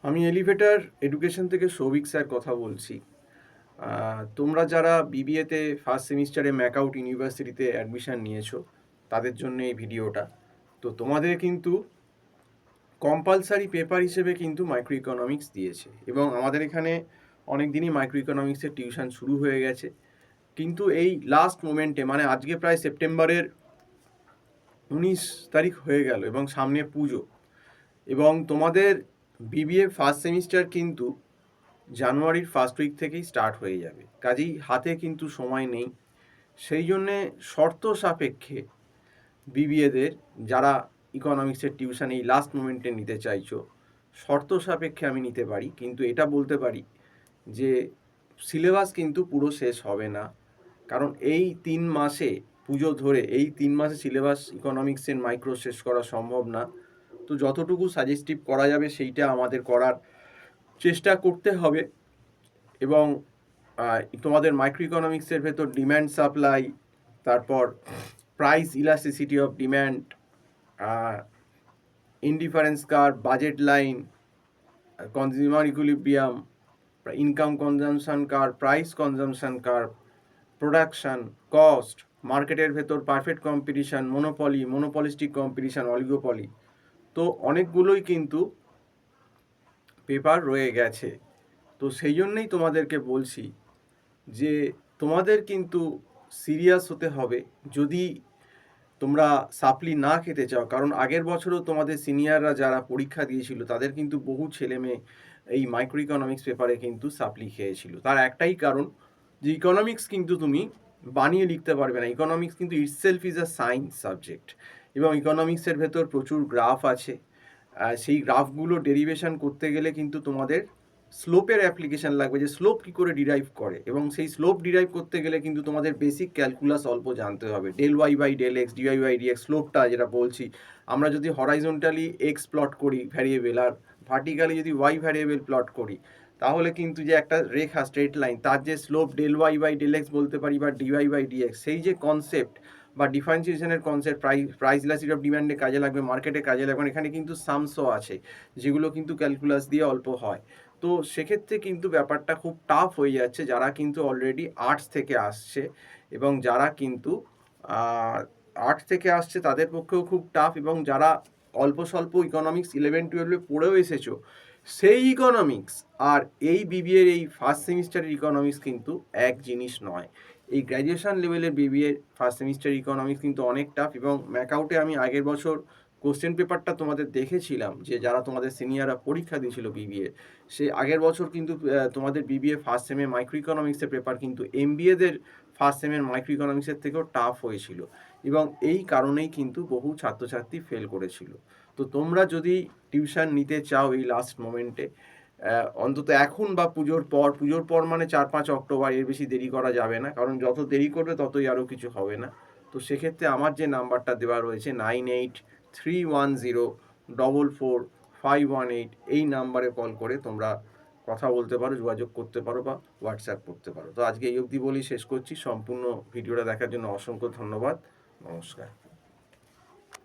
আমি elevator education থেকে Souvik sir কথা বলছি। তোমরা যারা বিবিএতে ফার্স্ট সেমিস্টারে ম্যাকআউট ইউনিভার্সিটিতে অ্যাডমিশন নিয়েছো তাদের জন্য এই ভিডিওটা। তো তোমাদের কিন্তু কম্পালসারি পেপার হিসেবে কিন্তু মাইক্রো ইকোনমিক্স দিয়েছে এবং আমাদের এখানে অনেক দিনই মাইক্রো ইকোনমিক্সের টিউশন শুরু হয়ে গেছে। কিন্তু এই লাস্ট মোমেন্টে মানে আজকে প্রায় সেপ্টেম্বরের 19 তারিখ হয়ে গেল এবং সামনে পুজো, এবং তোমাদের বিবিএ ফার্স্ট সেমিস্টার কিন্তু জানুয়ারির ফার্স্ট উইক থেকেই স্টার্ট হয়ে যাবে, কাজেই হাতে কিন্তু সময় নেই। সেই জন্যে শর্ত সাপেক্ষে বিবিএদের যারা ইকোনমিক্সের টিউশন এই লাস্ট মোমেন্টে নিতে চাইছো, শর্ত সাপেক্ষে আমি নিতে পারি, কিন্তু এটা বলতে পারি যে সিলেবাস কিন্তু পুরো শেষ হবে না। কারণ এই 3 মাসে পুজো ধরে এই 3 মাসে সিলেবাস ইকোনমিক্সের মাইক্রো শেষ করা সম্ভব না। তো যতটুকু সাজেস্টিভ করা যাবে সেইটা আমাদের করার চেষ্টা করতে হবে। এবং তোমাদের মাইক্রো ইকোনমিক্সের ভেতর ডিম্যান্ড সাপ্লাই, তারপর price elasticity of demand, indifference curve, budget line, consumer equilibrium, income consumption curve, price consumption curve, production, cost, মার্কেটের ভেতর পারফেক্ট কম্পিটিশন, মোনোপলিস্টিক কম্পিটিশন, অলিগোপলি, তো অনেকগুলোই কিন্তু পেপার রয়ে গেছে। তো সেই জন্যই তোমাদেরকে বলছি যে তোমাদের কিন্তু সিরিয়াস হতে হবে যদি তোমরা সাপ্লি না খেতে চাও। কারণ আগের বছরও তোমাদের সিনিয়ররা যারা পরীক্ষা দিয়েছিল তাদের কিন্তু বহু ছেলে মেয়ে এই মাইক্রো ইকোনমিক্স পেপারে কিন্তু সাপ্লি খেয়েছিল। তার একটাই কারণ যে ইকোনমিক্স কিন্তু তুমি বানিয়ে লিখতে পারবে না। ইকোনমিক্স কিন্তু itself is a science subject, এবং ইকোনমিক্সের ভেতর প্রচুর গ্রাফ আছে। সেই গ্রাফগুলো ডেরিভেশন করতে গেলে কিন্তু তোমাদের স্লোপের অ্যাপ্লিকেশন লাগবে, যে স্লোপ কী করে ডিরাইভ করে, এবং সেই স্লোপ ডিরাইভ করতে গেলে কিন্তু তোমাদের বেসিক ক্যালকুলাস অল্প জানতে হবে। Del y by del x, dy by dx, স্লোপটা যেটা বলছি, আমরা যদি হরাইজন্টালি এক্স প্লট করি ভ্যারিয়েবল আর ভার্টিক্যালি যদি ওয়াই ভ্যারিয়েবল প্লট করি, তাহলে কিন্তু যে একটা রেখা স্ট্রেট লাইন তার যে slope del y by del x বলতে পারি বা ডিওয়াই বাই ডিএক্স, সেই যে কনসেপ্ট বা ডিফারেন্সিয়েশনের কনসেপ্ট প্রাইস ইলাস্টিসিটি অফ ডিম্যান্ডে কাজে লাগবে, মার্কেটে কাজে লাগবে। এখানে কিন্তু সামসও আছে যেগুলো কিন্তু ক্যালকুলাস দিয়ে অল্প হয়। তো সেক্ষেত্রে কিন্তু ব্যাপারটা খুব টাফ হয়ে যাচ্ছে যারা কিন্তু অলরেডি আর্টস থেকে আসছে, এবং যারা কিন্তু আর্টস থেকে আসছে তাদের পক্ষেও খুব টাফ, এবং যারা অল্প স্বল্প ইকোনমিক্স 11-12 পড়েও এসেছো, সেই ইকোনমিক্স আর এই বিবিএর এই ফার্স্ট সেমিস্টারের ইকোনমিক্স কিন্তু এক জিনিস নয়। এই গ্র্যাজুয়েশন লেভেলের বিবিএর ফার্স্ট সেমিস্টার ইকোনমিক্স কিন্তু অনেক টাফ, এবং ম্যাকআউটে আমি আগের বছর কোশ্চেন পেপারটা তোমাদের দেখেছিলাম যে যারা তোমাদের সিনিয়ররা পরীক্ষা দিয়েছিল বিবিএ, সে আগের বছর কিন্তু তোমাদের বিবিএ ফার্স্ট সেমে মাইক্রো ইকোনমিক্সের পেপার কিন্তু এমবিএদের ফার্স্ট সেমের মাইক্রো ইকোনমিক্সের থেকেও টাফ হয়েছিল, এবং এই কারণেই কিন্তু বহু ছাত্রছাত্রী ফেল করেছিল। তো তোমরা যদি টিউশন নিতে চাও এই লাস্ট মোমেন্টে, অন্তত এখন বা পুজোর পর মানে 4-5 অক্টোবর, এর বেশি দেরি করা যাবে না, কারণ যত দেরি করবে ততই আরও কিছু হবে না। তো সেক্ষেত্রে আমার যে নাম্বারটা দেওয়া রয়েছে 9831044518, এই নাম্বারে কল করে তোমরা কথা বলতে পারো, যোগাযোগ করতে পারো বা হোয়াটসঅ্যাপ করতে পারো। তো আজকে এই অবধি বলেই শেষ করছি। সম্পূর্ণ ভিডিওটা দেখার জন্য অসংখ্য ধন্যবাদ। নমস্কার।